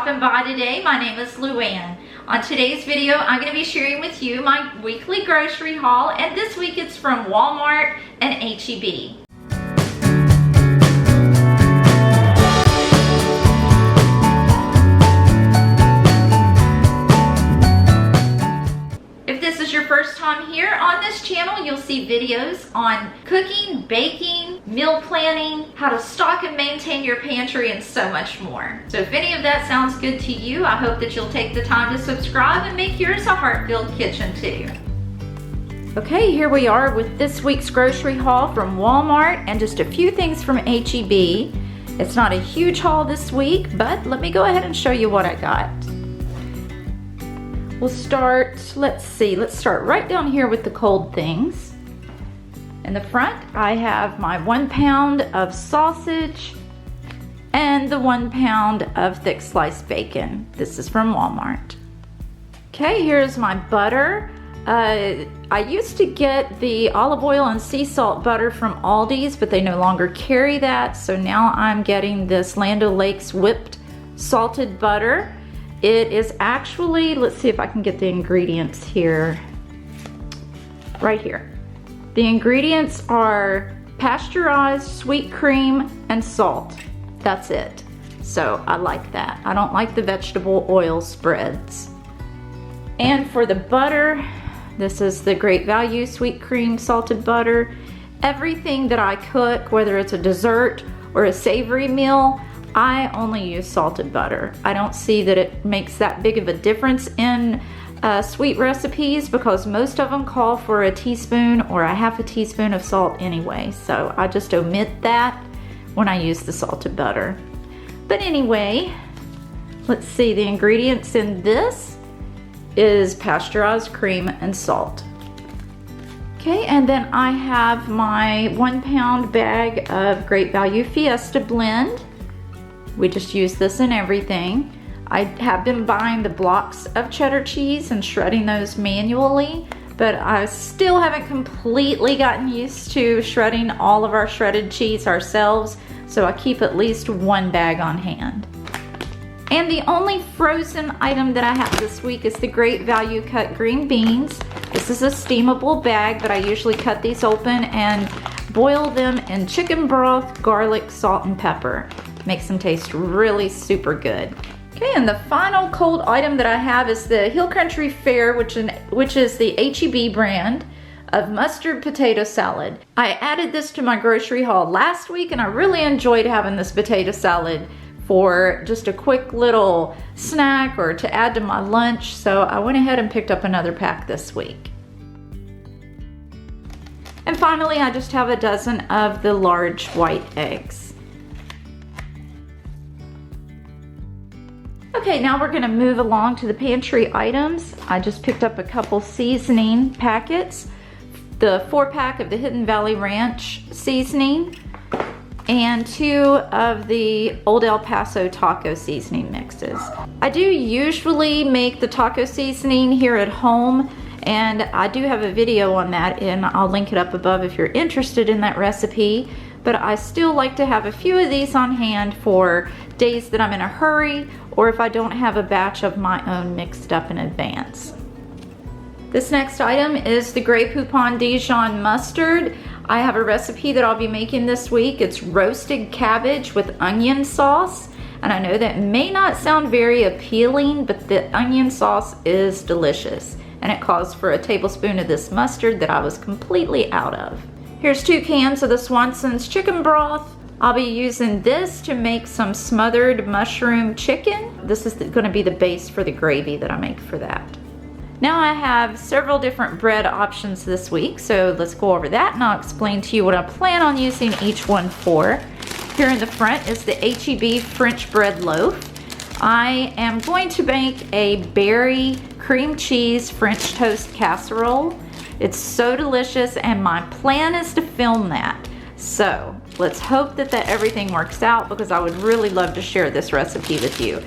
stopping by today. My name is Luann. On today's video, I'm going to be sharing with you my weekly grocery haul, and this week it's from Walmart and HEB. If this is your first time here on this channel, you'll see videos on cooking, baking, meal planning, how to stock and maintain your pantry, and so much more. So if any of that sounds good to you, I hope that you'll take the time to subscribe and make yours a heart-filled kitchen too. Okay, here we are with this week's grocery haul from Walmart and just a few things from HEB. It's not a huge haul this week, but let me go ahead and show you what I got. We'll start, let's start right down here with the cold things. In the front, I have my 1 pound of sausage and the 1 pound of thick sliced bacon. This is from Walmart. Okay, here's my butter. I used to get the olive oil and sea salt butter from Aldi's, but they no longer carry that. So now I'm getting this Land O'Lakes whipped salted butter. It is actually, let's see if I can get the ingredients here. Right here. The ingredients are pasteurized sweet cream and salt. That's it. So I like that. I don't like the vegetable oil spreads. And for the butter, this is the Great Value sweet cream salted butter. Everything that I cook, whether it's a dessert or a savory meal, I only use salted butter. I don't see that it makes that big of a difference in sweet recipes because most of them call for a teaspoon or a half a teaspoon of salt anyway. So I just omit that when I use the salted butter. But anyway, let's see, the ingredients in this is pasteurized cream and salt. Okay, and then I have my 1 pound bag of Great Value Fiesta blend. We just use this in everything. I have been buying the blocks of cheddar cheese and shredding those manually, but I still haven't completely gotten used to shredding all of our shredded cheese ourselves, so I keep at least 1 bag on hand. And the only frozen item that I have this week is the Great Value cut green beans. This is a steamable bag, but I usually cut these open and boil them in chicken broth, garlic, salt, and pepper. Makes them taste really super good. Okay, and the final cold item that I have is the Hill Country Fare, which is the HEB brand of mustard potato salad. I added this to my grocery haul last week, and I really enjoyed having this potato salad for just a quick little snack or to add to my lunch, so I went ahead and picked up another pack this week. And finally, I just have a dozen of the large white eggs. Okay, now we're gonna move along to the pantry items. I just picked up a couple seasoning packets, the 4-pack of the Hidden Valley Ranch seasoning, and 2 of the Old El Paso taco seasoning mixes. I do usually make the taco seasoning here at home, and I do have a video on that, and I'll link it up above if you're interested in that recipe. But I still like to have a few of these on hand for days that I'm in a hurry or if I don't have a batch of my own mixed up in advance. This next item is the Grey Poupon Dijon mustard. I have a recipe that I'll be making this week. It's roasted cabbage with onion sauce. And I know that may not sound very appealing, but the onion sauce is delicious. And it calls for a tablespoon of this mustard that I was completely out of. Here's 2 cans of the Swanson's chicken broth. I'll be using this to make some smothered mushroom chicken. This is going to be the base for the gravy that I make for that. Now I have several different bread options this week, so let's go over that and I'll explain to you what I plan on using each one for. Here in the front is the HEB French bread loaf. I am going to make a berry cream cheese French toast casserole. It's so delicious, and my plan is to film that. So let's hope that everything works out, because I would really love to share this recipe with you.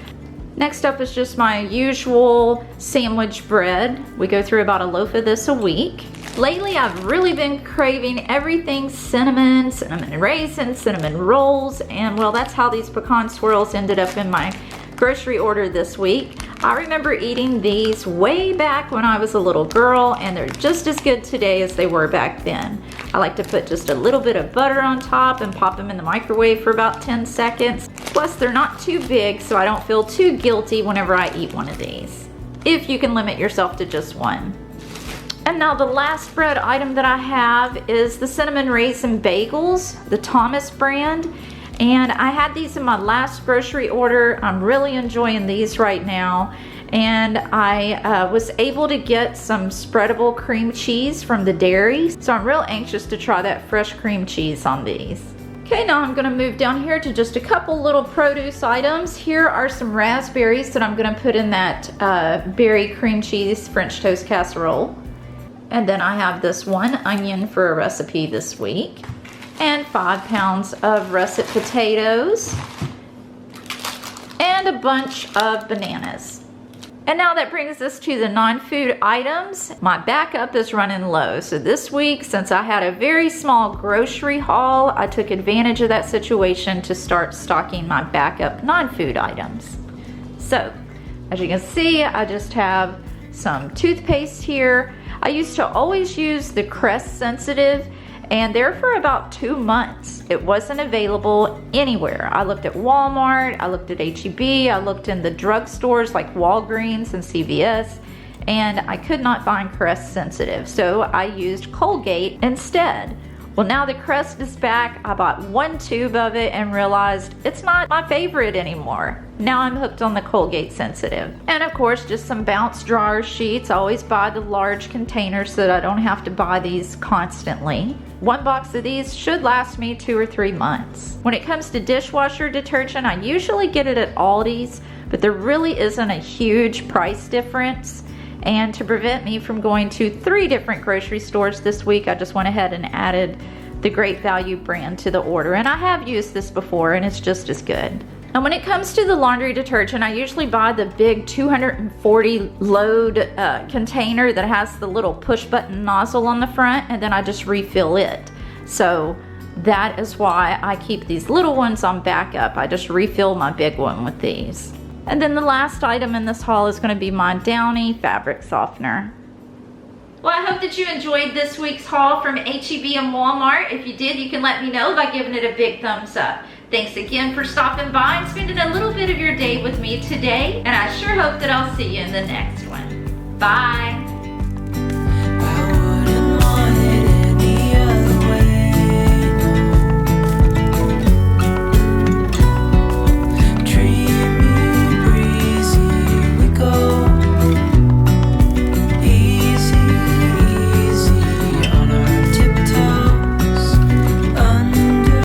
Next up is just my usual sandwich bread. We go through about a loaf of this a week. Lately, I've really been craving everything cinnamon, cinnamon raisins, cinnamon rolls, and well, that's how these pecan swirls ended up in my grocery order this week. I remember eating these way back when I was a little girl, and they're just as good today as they were back then. I like to put just a little bit of butter on top and pop them in the microwave for about 10 seconds. Plus, they're not too big, so I don't feel too guilty whenever I eat one of these, if you can limit yourself to just one. And now the last bread item that I have is the cinnamon raisin bagels, the Thomas brand. And I had these in my last grocery order. I'm really enjoying these right now. And I was able to get some spreadable cream cheese from the dairy. So I'm real anxious to try that fresh cream cheese on these. Okay, now I'm gonna move down here to just a couple little produce items. Here are some raspberries that I'm gonna put in that berry cream cheese French toast casserole. And then I have this one onion for a recipe this week. And 5 pounds of russet potatoes, and a bunch of bananas. And now that brings us to the non-food items. My backup is running low. So this week, since I had a very small grocery haul, I took advantage of that situation to start stocking my backup non-food items. So, as you can see, I just have some toothpaste here. I used to always use the Crest Sensitive, and there for about 2 months. It wasn't available anywhere. I looked at Walmart, I looked at HEB, I looked in the drugstores like Walgreens and CVS, and I could not find Crest Sensitive. So I used Colgate instead. Well, now the Crest is back. I bought 1 tube of it and realized it's not my favorite anymore. Now I'm hooked on the Colgate Sensitive. And of course, just some bounce drawer sheets. I always buy the large containers so that I don't have to buy these constantly. 1 box of these should last me 2 or 3 months. When it comes to dishwasher detergent, I usually get it at Aldi's, but there really isn't a huge price difference. And to prevent me from going to 3 different grocery stores this week, I just went ahead and added the Great Value brand to the order. And I have used this before, and it's just as good. And when it comes to the laundry detergent, I usually buy the big 240 load container that has the little push button nozzle on the front, and then I just refill it. So that is why I keep these little ones on backup. I just refill my big one with these. And then the last item in this haul is going to be my Downy fabric softener. Well, I hope that you enjoyed this week's haul from HEB and Walmart. If you did, you can let me know by giving it a big thumbs up. Thanks again for stopping by and spending a little bit of your day with me today, and I sure hope that I'll see you in the next one. Bye.